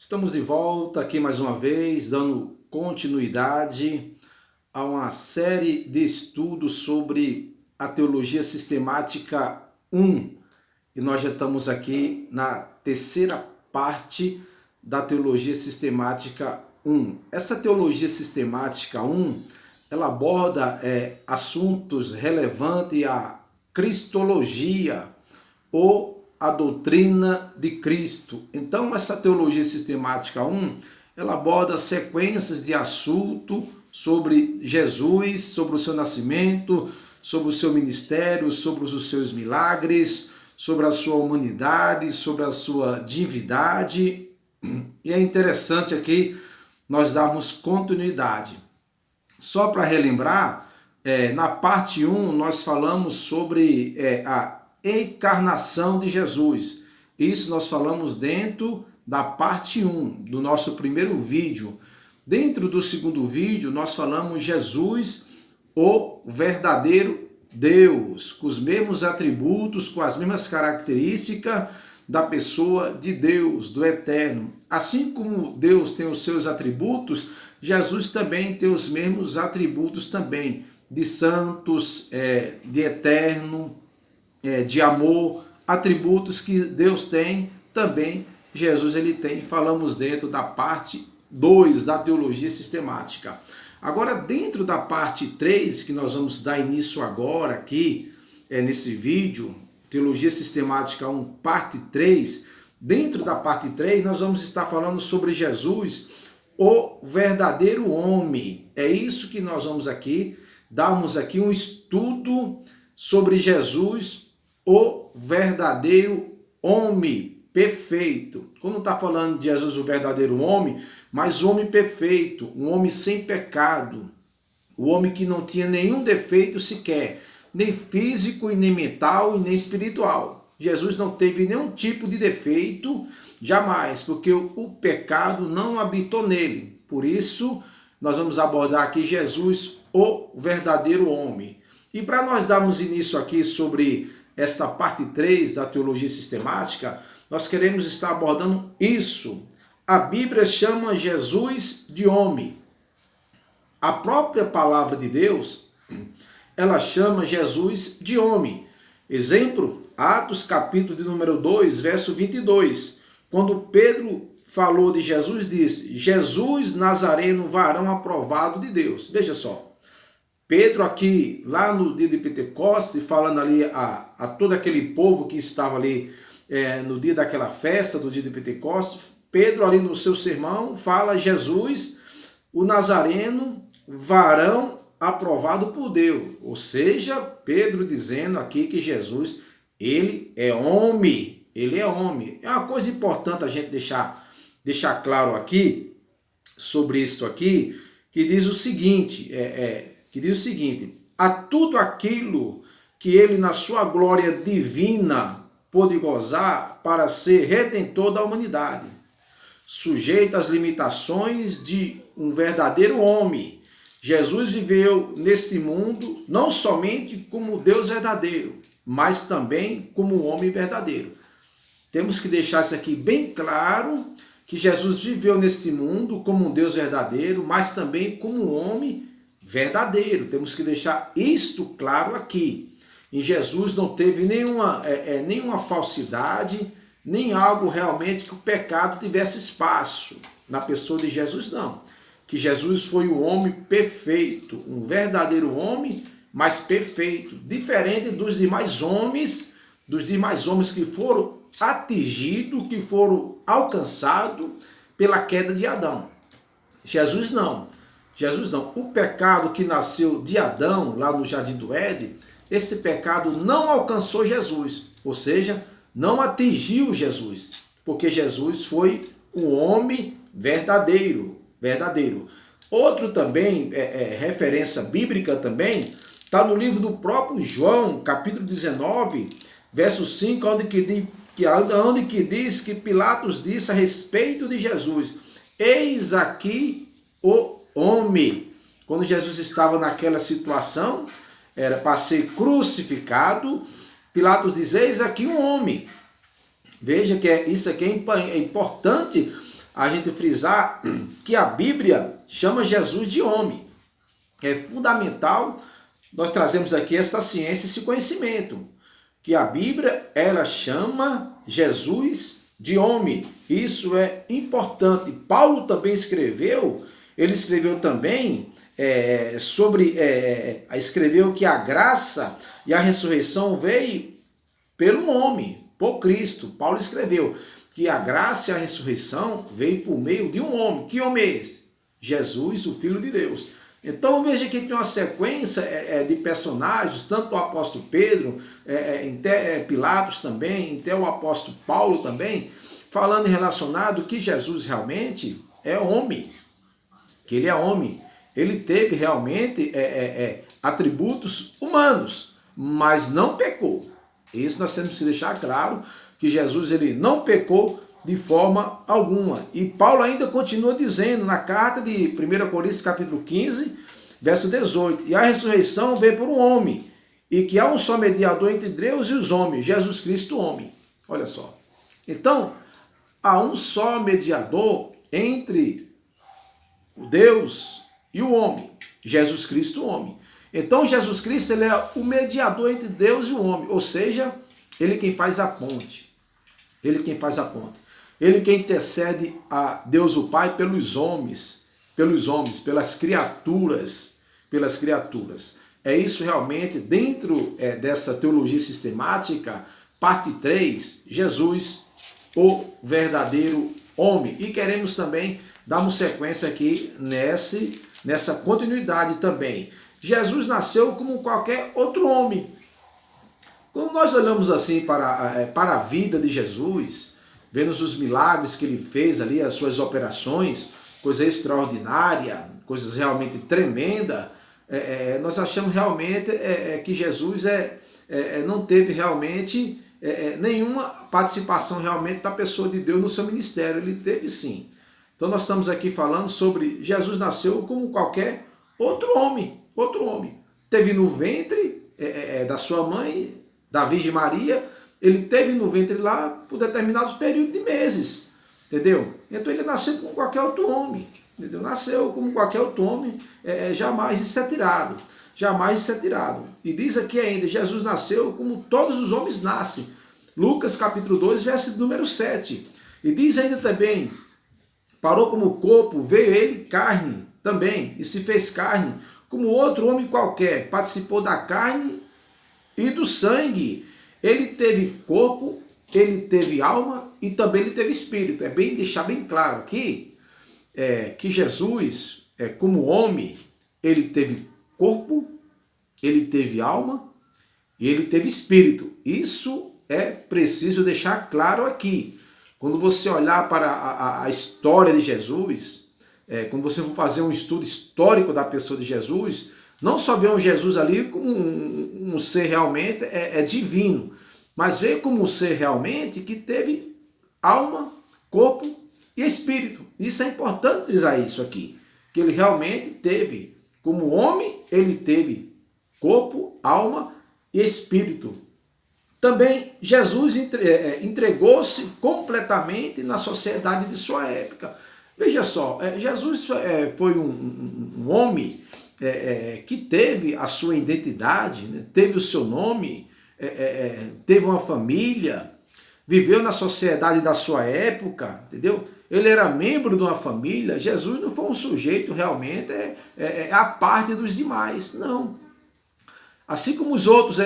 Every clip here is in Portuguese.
Estamos de volta aqui mais uma vez, dando continuidade a uma série de estudos sobre a teologia sistemática 1. E nós já estamos aqui na terceira parte da teologia sistemática 1. Essa teologia sistemática 1, ela aborda assuntos relevantes à cristologia ou a doutrina de Cristo. Então, essa teologia sistemática 1, ela aborda sequências de assunto sobre Jesus, sobre o seu nascimento, sobre o seu ministério, sobre os seus milagres, sobre a sua humanidade, sobre a sua divindade. E é interessante aqui nós darmos continuidade. Só para relembrar, na parte 1 nós falamos sobre a encarnação de Jesus. Isso nós falamos dentro da parte 1 do nosso primeiro vídeo. Dentro do segundo vídeo nós falamos Jesus, o verdadeiro Deus, com os mesmos atributos, com as mesmas características da pessoa de Deus, do Eterno. Assim como Deus tem os seus atributos, Jesus também tem os mesmos atributos também, de santos, de eterno, de amor, atributos que Deus tem, também Jesus ele tem. Falamos dentro da parte 2 da teologia sistemática. Agora, dentro da parte 3, que nós vamos dar início agora aqui, nesse vídeo, Teologia Sistemática 1, parte 3, dentro da parte 3 nós vamos estar falando sobre Jesus, o verdadeiro homem. É isso que nós vamos aqui, darmos aqui um estudo sobre Jesus, o verdadeiro homem perfeito. Quando está falando de Jesus, o verdadeiro homem, mas homem perfeito, um homem sem pecado, o homem que não tinha nenhum defeito sequer, nem físico, e nem mental, e nem espiritual. Jesus não teve nenhum tipo de defeito, jamais, porque o pecado não habitou nele. Por isso, nós vamos abordar aqui Jesus, o verdadeiro homem. E para nós darmos início aqui sobre esta parte 3 da teologia sistemática, nós queremos estar abordando isso. A Bíblia chama Jesus de homem. A própria palavra de Deus, ela chama Jesus de homem. Exemplo, Atos capítulo de número 2, verso 22. Quando Pedro falou de Jesus, disse: Jesus Nazareno, varão aprovado de Deus. Veja só. Pedro aqui, lá no dia de Pentecostes, falando ali a todo aquele povo que estava ali no dia daquela festa, do dia de Pentecostes, Pedro ali no seu sermão fala Jesus, o Nazareno, varão aprovado por Deus. Ou seja, Pedro dizendo aqui que Jesus, ele é homem, ele é homem. É uma coisa importante a gente deixar claro aqui, sobre isso aqui, que diz o seguinte, a tudo aquilo que ele na sua glória divina pôde gozar para ser redentor da humanidade, sujeito às limitações de um verdadeiro homem. Jesus viveu neste mundo não somente como Deus verdadeiro, mas também como um homem verdadeiro. Temos que deixar isso aqui bem claro, que Jesus viveu neste mundo como um Deus verdadeiro, mas também como um homem verdadeiro. Temos que deixar isto claro aqui. Em Jesus não teve nenhuma falsidade, nem algo realmente que o pecado tivesse espaço. Na pessoa de Jesus, não. Que Jesus foi o homem perfeito, um verdadeiro homem, mas perfeito. Diferente dos demais homens que foram atingidos, que foram alcançados pela queda de Adão. Jesus não. O pecado que nasceu de Adão, lá no Jardim do Éden, esse pecado não alcançou Jesus, ou seja, não atingiu Jesus, porque Jesus foi um homem verdadeiro. Outro também, referência bíblica também, está no livro do próprio João, capítulo 19, verso 5, onde que diz que Pilatos disse a respeito de Jesus: eis aqui o homem. Quando Jesus estava naquela situação, era para ser crucificado, Pilatos diz: eis aqui um homem. Veja que isso aqui é importante a gente frisar que a Bíblia chama Jesus de homem. É fundamental nós trazemos aqui esta ciência, esse conhecimento, que a Bíblia, ela chama Jesus de homem. Isso é importante. Paulo também escreveu, ele escreveu também escreveu que a graça e a ressurreição veio pelo homem, por Cristo. Paulo escreveu que a graça e a ressurreição veio por meio de um homem. Que homem é esse? Jesus, o Filho de Deus. Então veja que tem uma sequência de personagens, tanto o apóstolo Pedro, até Pilatos também, até o apóstolo Paulo também, falando relacionado que Jesus realmente é homem, que ele é homem. Ele teve realmente atributos humanos, mas não pecou. Isso nós temos que deixar claro, que Jesus ele não pecou de forma alguma. E Paulo ainda continua dizendo na carta de 1 Coríntios capítulo 15, verso 18, e a ressurreição veio por um homem, e que há um só mediador entre Deus e os homens, Jesus Cristo homem. Olha só. Então, há um só mediador entre o Deus e o homem, Jesus Cristo homem. Então, Jesus Cristo ele é o mediador entre Deus e o homem, ou seja, ele quem faz a ponte. Ele quem faz a ponte. Ele quem intercede a Deus o Pai pelos homens, pelas criaturas. É isso realmente, dentro dessa teologia sistemática, parte 3, Jesus, o verdadeiro homem. E queremos também darmos sequência aqui nessa continuidade também. Jesus nasceu como qualquer outro homem. Quando nós olhamos assim para a vida de Jesus, vemos os milagres que ele fez ali, as suas operações, coisa extraordinária, coisas realmente tremendas, nós achamos realmente que Jesus não teve realmente nenhuma participação realmente da pessoa de Deus no seu ministério. Ele teve sim. Então nós estamos aqui falando sobre Jesus nasceu como qualquer outro homem. Teve no ventre da sua mãe, da Virgem Maria, ele teve no ventre lá por determinados períodos de meses, entendeu? Então ele nasceu como qualquer outro homem, entendeu? Nasceu como qualquer outro homem, jamais de ser tirado, E diz aqui ainda, Jesus nasceu como todos os homens nascem. Lucas capítulo 2, verso número 7. E diz ainda também, parou como corpo, veio ele carne também, e se fez carne, como outro homem qualquer, participou da carne e do sangue. Ele teve corpo, ele teve alma e também ele teve espírito. É bem deixar bem claro aqui que Jesus, como homem, ele teve corpo, ele teve alma e ele teve espírito. Isso é preciso deixar claro aqui. Quando você olhar para a história de Jesus, quando você for fazer um estudo histórico da pessoa de Jesus, não só vê um Jesus ali como um ser realmente divino, mas veio como um ser realmente que teve alma, corpo e espírito. Isso é importante frisar isso aqui, que ele realmente teve, como homem, ele teve corpo, alma e espírito. Também Jesus entregou-se completamente na sociedade de sua época. Veja só, Jesus foi um homem que teve a sua identidade, né? Teve o seu nome, teve uma família, viveu na sociedade da sua época, entendeu? Ele era membro de uma família. Jesus não foi um sujeito realmente à parte dos demais, não. Assim como os outros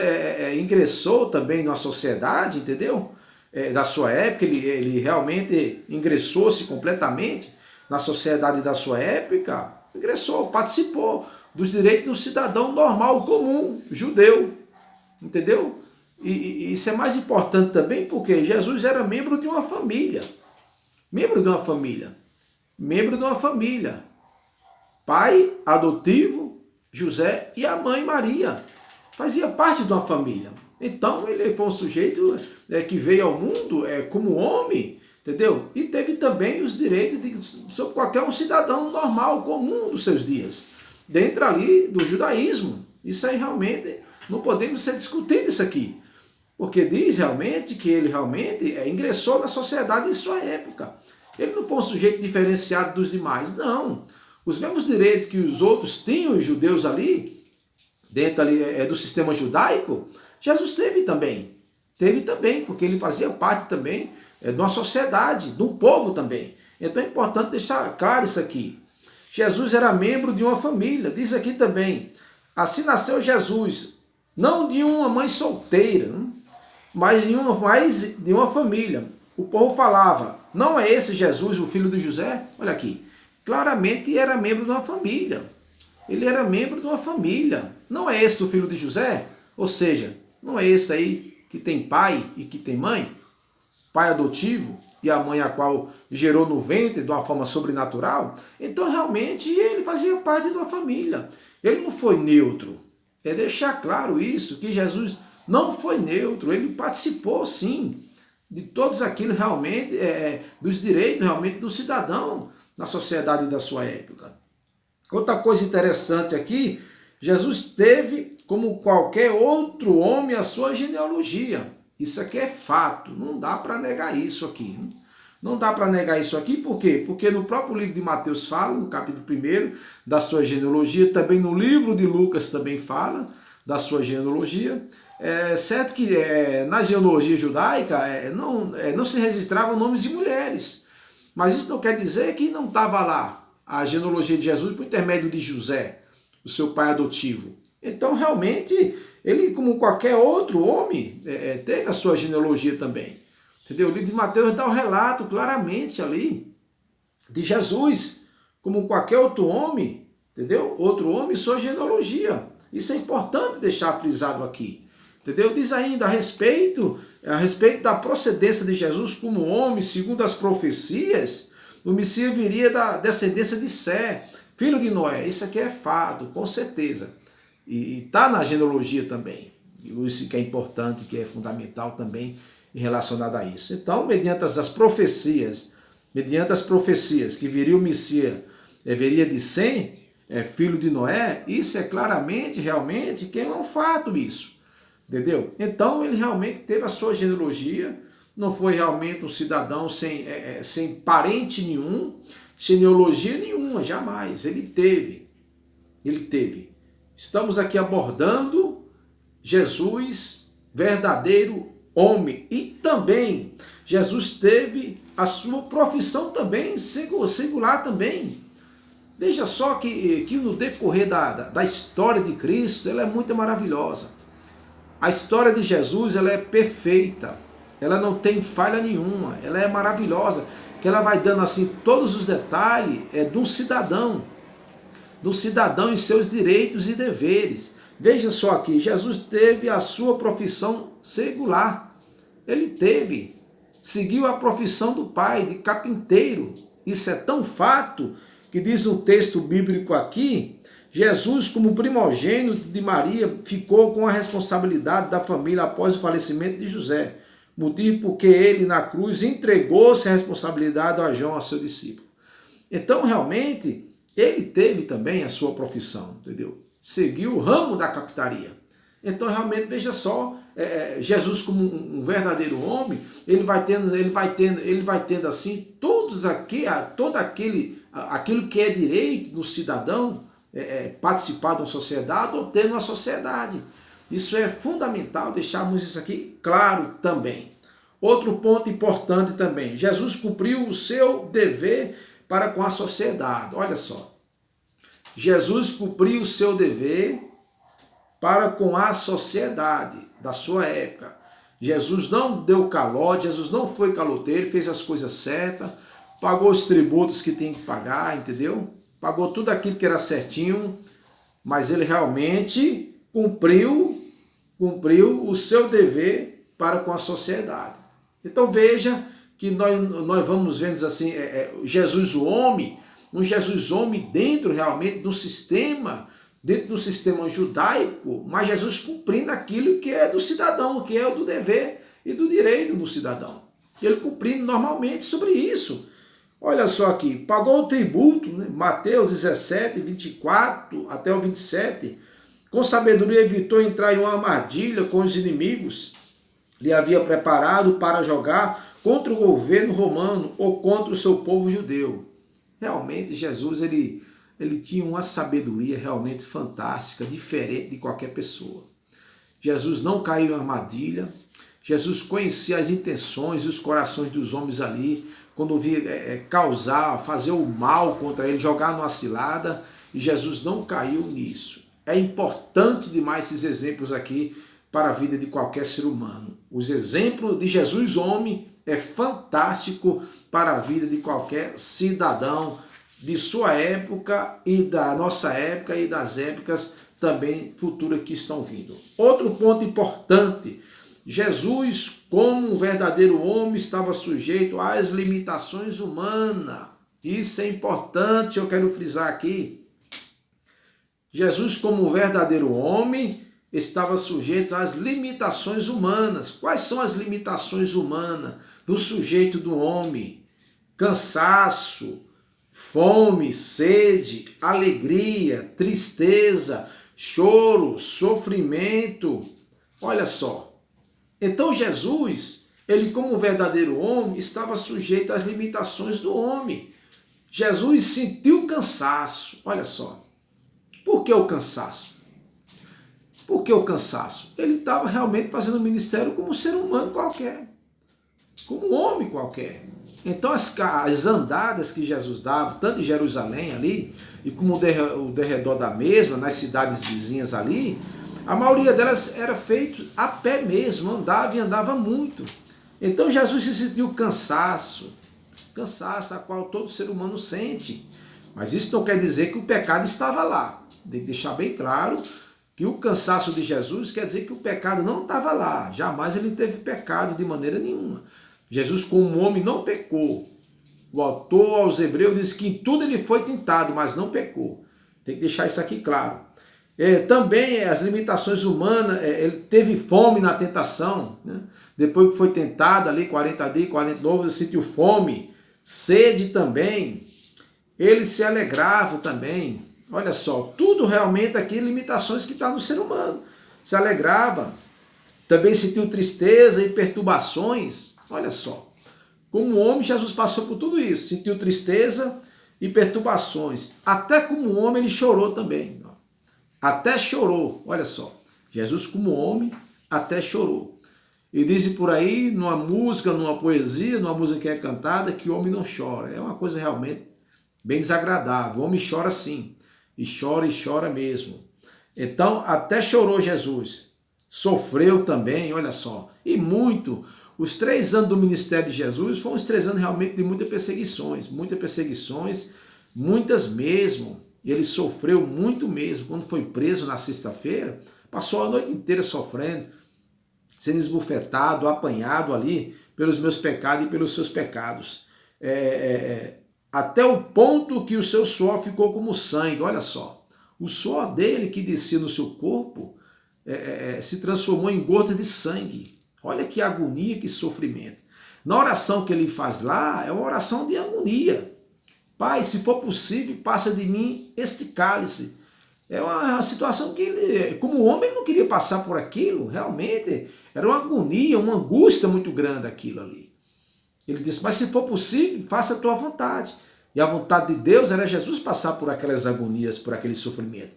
ingressou também na sociedade, entendeu? Da sua época, ele realmente ingressou-se completamente na sociedade da sua época, ingressou, participou dos direitos do cidadão normal, comum, judeu, entendeu? E isso é mais importante também porque Jesus era membro de uma família, pai adotivo, José, e a mãe Maria, fazia parte de uma família. Então ele foi um sujeito que veio ao mundo como homem, entendeu? E teve também os direitos sobre qualquer um cidadão normal, comum dos seus dias, dentro ali do judaísmo. Isso aí realmente não podemos ser discutido isso aqui, porque diz realmente que ele realmente ingressou na sociedade em sua época. Ele não foi um sujeito diferenciado dos demais, não. Os mesmos direitos que os outros tinham, os judeus ali, dentro ali, do sistema judaico, Jesus teve também. Teve também, porque ele fazia parte também de uma sociedade, de um povo também. Então é importante deixar claro isso aqui. Jesus era membro de uma família, diz aqui também, assim nasceu Jesus, não de uma mãe solteira, mas de uma família. O povo falava, não é esse Jesus, o filho de José? Olha aqui, claramente que era membro de uma família. Ele era membro de uma família. Não é esse o filho de José? Ou seja, não é esse aí que tem pai e que tem mãe? Pai adotivo e a mãe a qual gerou no ventre de uma forma sobrenatural? Então realmente ele fazia parte de uma família. Ele não foi neutro. É deixar claro isso, que Jesus não foi neutro. Ele participou sim de todos aquilo realmente, dos direitos realmente do cidadão na sociedade da sua época. Outra coisa interessante aqui, Jesus teve, como qualquer outro homem, a sua genealogia. Isso aqui é fato, não dá para negar isso aqui. Não dá para negar isso aqui, por quê? Porque no próprio livro de Mateus fala, no capítulo 1, da sua genealogia, também no livro de Lucas também fala da sua genealogia. É certo que na genealogia judaica não se registravam nomes de mulheres, mas isso não quer dizer que não estava lá a genealogia de Jesus por intermédio de José, o seu pai adotivo. Então, realmente, ele, como qualquer outro homem, teve a sua genealogia também. Entendeu? O livro de Mateus dá o relato claramente ali de Jesus, como qualquer outro homem, entendeu? Outro homem, sua genealogia. Isso é importante deixar frisado aqui. Entendeu? Diz ainda a respeito da procedência de Jesus como homem, segundo as profecias, o Messias viria da descendência de Sé, filho de Noé. Isso aqui é fato, com certeza. E está na genealogia também. Isso que é importante, que é fundamental também relacionado a isso. Então, mediante as profecias que viria o Messias, viria de Sem, filho de Noé, isso é claramente, realmente, que é um fato isso. Entendeu? Então, ele realmente teve a sua genealogia, não foi realmente um cidadão sem parente nenhum, genealogia nenhuma, jamais. Ele teve. Estamos aqui abordando Jesus, verdadeiro homem. E também, Jesus teve a sua profissão também, singular também. Veja só que no decorrer da história de Cristo, ela é muito maravilhosa. A história de Jesus, ela é perfeita, ela não tem falha nenhuma, ela é maravilhosa, que ela vai dando assim todos os detalhes de um cidadão em seus direitos e deveres. Veja só aqui, Jesus teve a sua profissão singular, ele seguiu a profissão do pai, de carpinteiro. Isso é tão fato que diz no texto bíblico aqui, Jesus, como primogênito de Maria, ficou com a responsabilidade da família após o falecimento de José, motivo porque ele, na cruz, entregou-se a responsabilidade a João, a seu discípulo. Então, realmente, ele teve também a sua profissão, entendeu? Seguiu o ramo da carpintaria. Então, realmente, veja só, Jesus como um verdadeiro homem, ele vai tendo assim, aquilo que é direito do cidadão, participar de uma sociedade ou ter uma sociedade. Isso é fundamental, deixarmos isso aqui claro também. Outro ponto importante também, Jesus cumpriu o seu dever para com a sociedade. Olha só, Jesus cumpriu o seu dever para com a sociedade da sua época. Jesus não deu calote, Jesus não foi caloteiro, fez as coisas certas, pagou os tributos que tem que pagar, entendeu? Pagou tudo aquilo que era certinho, mas ele realmente cumpriu o seu dever para com a sociedade. Então veja que nós vamos vendo assim, Jesus o homem, um Jesus homem dentro realmente do sistema, dentro do sistema judaico, mas Jesus cumprindo aquilo que é do cidadão, que é do dever e do direito do cidadão. Ele cumprindo normalmente sobre isso. Olha só aqui, pagou o tributo, né? Mateus 17, 24 até o 27, com sabedoria evitou entrar em uma armadilha com os inimigos, lhe havia preparado para jogar contra o governo romano ou contra o seu povo judeu. Realmente Jesus ele tinha uma sabedoria realmente fantástica, diferente de qualquer pessoa. Jesus não caiu em armadilha, Jesus conhecia as intenções e os corações dos homens ali, quando via causar, fazer o mal contra ele, jogar numa cilada, e Jesus não caiu nisso. É importante demais esses exemplos aqui para a vida de qualquer ser humano. Os exemplos de Jesus homem é fantástico para a vida de qualquer cidadão de sua época e da nossa época e das épocas também futuras que estão vindo. Outro ponto importante, Jesus, como um verdadeiro homem, estava sujeito às limitações humanas. Isso é importante, eu quero frisar aqui. Jesus, como um verdadeiro homem, estava sujeito às limitações humanas. Quais são as limitações humanas do sujeito do homem? Cansaço, fome, sede, alegria, tristeza, choro, sofrimento. Olha só. Então Jesus, ele como verdadeiro homem, estava sujeito às limitações do homem. Jesus sentiu cansaço. Olha só. Por que o cansaço? Por que o cansaço? Ele estava realmente fazendo o ministério como um ser humano qualquer. Como um homem qualquer. Então as andadas que Jesus dava, tanto em Jerusalém ali, e como o derredor da mesma, nas cidades vizinhas ali, a maioria delas era feito a pé mesmo, andava e andava muito. Então Jesus se sentiu cansaço a qual todo ser humano sente. Mas isso não quer dizer que o pecado estava lá. Tem que deixar bem claro que o cansaço de Jesus quer dizer que o pecado não estava lá. Jamais ele teve pecado de maneira nenhuma. Jesus, como homem, não pecou. O autor aos Hebreus diz que em tudo ele foi tentado, mas não pecou. Tem que deixar isso aqui claro. Também as limitações humanas, ele teve fome na tentação, né? Depois que foi tentado ali, 40 dias, 40 novos, ele sentiu fome, sede também, ele se alegrava também. Olha só, tudo realmente aqui, limitações que está no ser humano. Se alegrava, também sentiu tristeza e perturbações. Olha só, como homem, Jesus passou por tudo isso, sentiu tristeza e perturbações. Até como homem, ele chorou também. Até chorou, olha só. Jesus, como homem, até chorou. E dizem por aí, numa música, numa poesia, numa música que é cantada, que o homem não chora. É uma coisa realmente bem desagradável. O homem chora sim. E chora mesmo. Então, até chorou Jesus. Sofreu também, olha só. E muito. Os 3 anos do ministério de Jesus foram os 3 anos realmente de muitas perseguições, muitas mesmo. Ele sofreu muito mesmo. Quando foi preso na sexta-feira, passou a noite inteira sofrendo, sendo esbofetado, apanhado ali pelos meus pecados e pelos seus pecados. Até o ponto que o seu suor ficou como sangue. Olha só, o suor dele que descia no seu corpo se transformou em gotas de sangue. Olha que agonia, que sofrimento. Na oração que ele faz lá, é uma oração de agonia. Pai, se for possível, passa de mim este cálice. É uma situação que ele, como homem, não queria passar por aquilo. Realmente, era uma agonia, uma angústia muito grande aquilo ali. Ele disse, mas se for possível, faça a tua vontade. E a vontade de Deus era Jesus passar por aquelas agonias, por aquele sofrimento.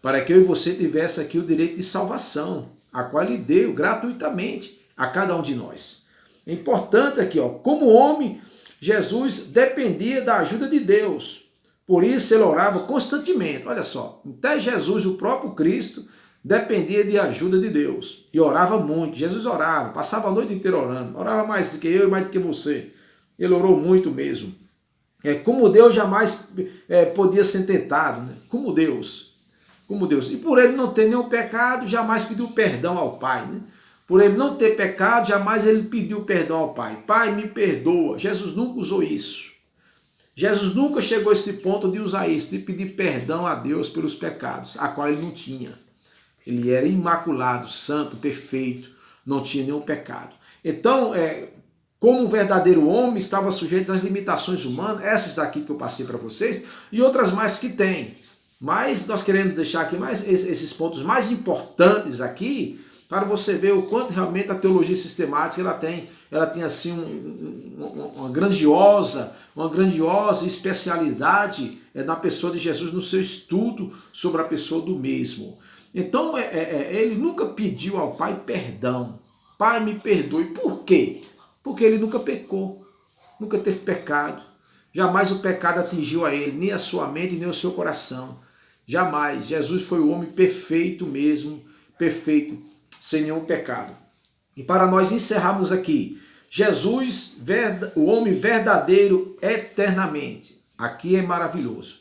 Para que eu e você tivesse aqui o direito de salvação, a qual ele deu gratuitamente a cada um de nós. É importante aqui, ó, como homem, Jesus dependia da ajuda de Deus. Por isso ele orava constantemente. Olha só, até Jesus, o próprio Cristo, dependia de ajuda de Deus. E orava muito. Jesus orava, passava a noite inteira orando. Orava mais do que eu e mais do que você. Ele orou muito mesmo. Como Deus jamais podia ser tentado. Né? Como Deus. E por ele não ter nenhum pecado, jamais pediu perdão ao Pai. Né? Por ele não ter pecado, jamais ele pediu perdão ao Pai. Pai, me perdoa. Jesus nunca usou isso. Jesus nunca chegou a esse ponto de usar isso, de pedir perdão a Deus pelos pecados, a qual ele não tinha. Ele era imaculado, santo, perfeito, não tinha nenhum pecado. Então, como um verdadeiro homem, estava sujeito às limitações humanas, essas daqui que eu passei para vocês, e outras mais que tem. Mas nós queremos deixar aqui mais esses pontos mais importantes aqui, para você ver o quanto realmente a teologia sistemática ela tem assim uma grandiosa especialidade na pessoa de Jesus, no seu estudo sobre a pessoa do mesmo. Então ele nunca pediu ao Pai perdão. Pai, me perdoe. Por quê? Porque ele nunca pecou, nunca teve pecado. Jamais o pecado atingiu a ele, nem a sua mente, nem o seu coração. Jamais. Jesus foi o homem perfeito mesmo, perfeito, sem nenhum pecado. E para nós encerrarmos aqui, Jesus, o homem verdadeiro eternamente. Aqui é maravilhoso.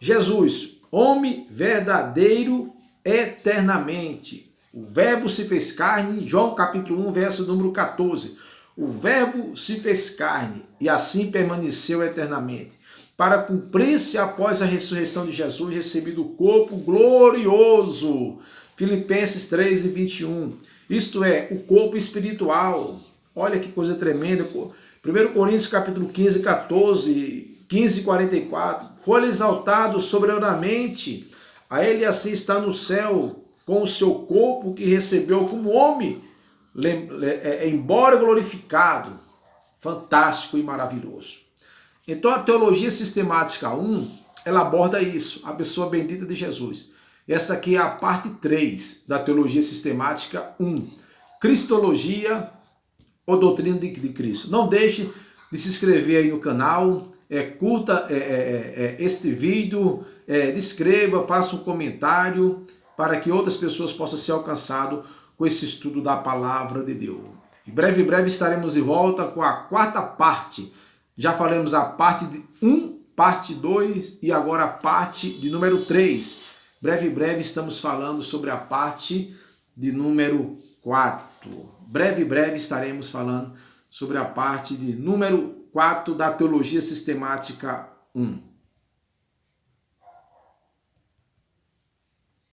Jesus, homem verdadeiro eternamente. O verbo se fez carne, João capítulo 1, verso número 14. O verbo se fez carne e assim permaneceu eternamente, para cumprir-se após a ressurreição de Jesus, recebido o corpo glorioso. Filipenses 3 e 21. Isto é, o corpo espiritual. Olha que coisa tremenda. 1 Coríntios capítulo 15, 14, 15 e 44. Foi exaltado soberanamente. A ele assim está no céu, com o seu corpo que recebeu como homem, embora glorificado. Fantástico e maravilhoso. Então a teologia sistemática 1, ela aborda isso, a pessoa bendita de Jesus. Esta aqui é a parte 3 da teologia sistemática 1. Cristologia ou doutrina de Cristo. Não deixe de se inscrever aí no canal, curta este vídeo, descreva, faça um comentário para que outras pessoas possam ser alcançadas com esse estudo da palavra de Deus. Em breve estaremos de volta com a quarta parte. Já falamos a parte de 1, parte 2 e agora a parte de número 3. Breve estamos falando sobre a parte de número 4. Breve estaremos falando sobre a parte de número 4 da teologia sistemática 1.